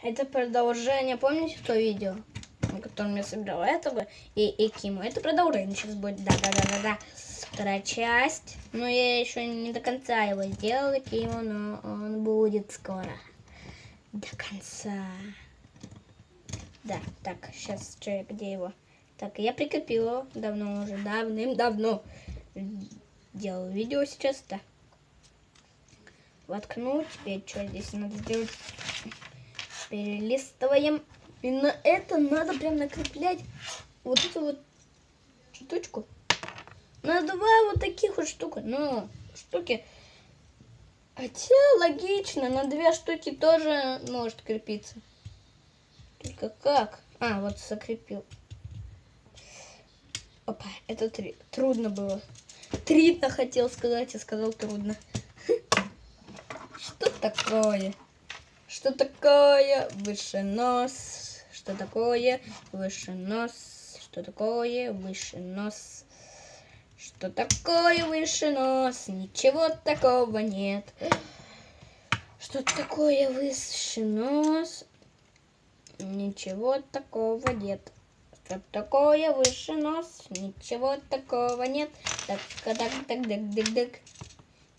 Это продолжение, помните то видео, на котором я собирала этого и Киму? Это продолжение сейчас будет, да. Вторая часть. Но я еще не до конца его сделала, Киму, но он будет скоро. До конца. Да, так, сейчас, где его? Так, я прикрепила давно уже, давным-давно. Делаю видео сейчас, да. Воткнуть, теперь что здесь надо сделать? Перелистываем. И на это надо прям накреплять вот эту вот штучку. На два вот таких вот штуки. Хотя логично, на две штуки тоже может крепиться. Только как? А, вот закрепил. Опа, это трудно было. Трудно хотел сказать, я сказал трудно. Что такое? Что такое выше нос? Что такое выше нос? Что такое выше нос? Что такое выше нос? Ничего такого нет. Что такое выше нос? Ничего такого нет. Что такое выше нос? Ничего такого нет. Так.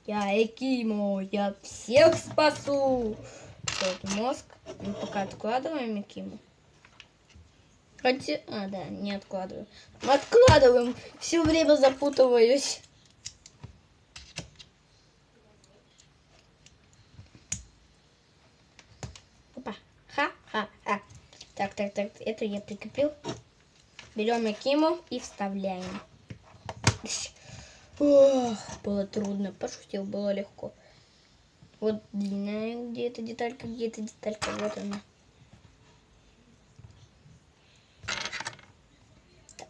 Я Экимо, я всех спасу. Вот мозг. Мы пока откладываем Экимо. Хотя, да, не откладываем. Мы откладываем. Все время запутываюсь. Опа. Ха-ха-ха. Так. Это я прикрепил. Берем Экимо и вставляем. Ох, было трудно. Пошутил, было легко. Вот длинная где-то деталька, вот она. Так.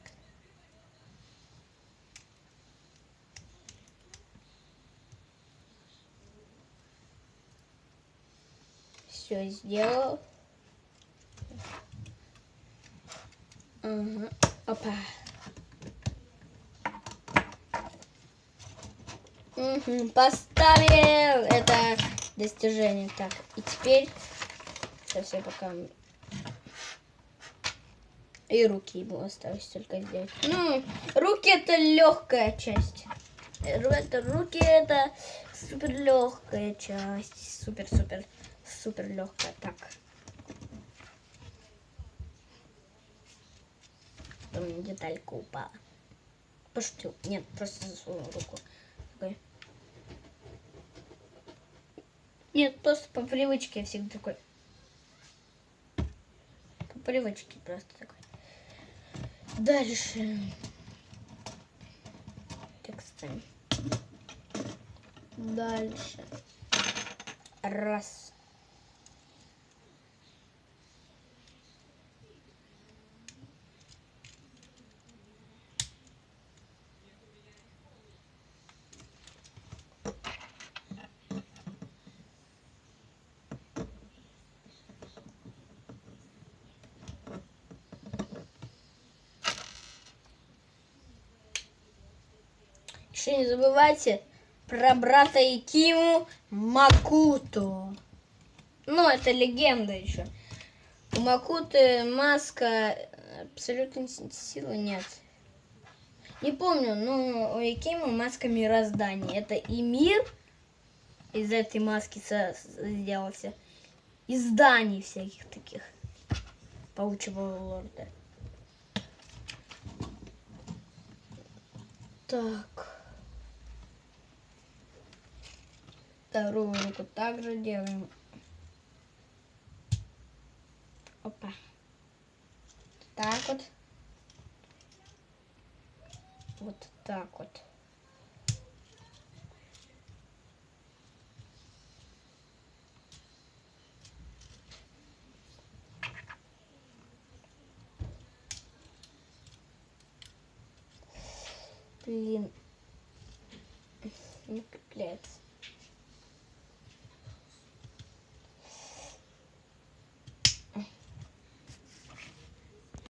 Все сделал. Ага. Опа. Поставил это достижение. Так, и теперь сейчас я пока и руки ему осталось только сделать. Ну, руки это легкая часть. Руки это супер легкая часть. Супер легкая. Так. Там деталька упала. Пошутил. Нет, просто засунул руку. Такой. Нет, просто по привычке я всегда такой. По привычке просто такой. Дальше. Так, ставим. Дальше. Раз. Еще не забывайте про брата Экиму Макуту. Ну, это легенда еще. У Макуты маска абсолютной силы нет. Не помню, но у Экиму маска мироздания. Это и мир из этой маски сделался. И зданий всяких таких. Паучьего лорда. Так. Вторую руку также делаем. Опа. Так вот. Вот так вот. Блин. Не крепляется.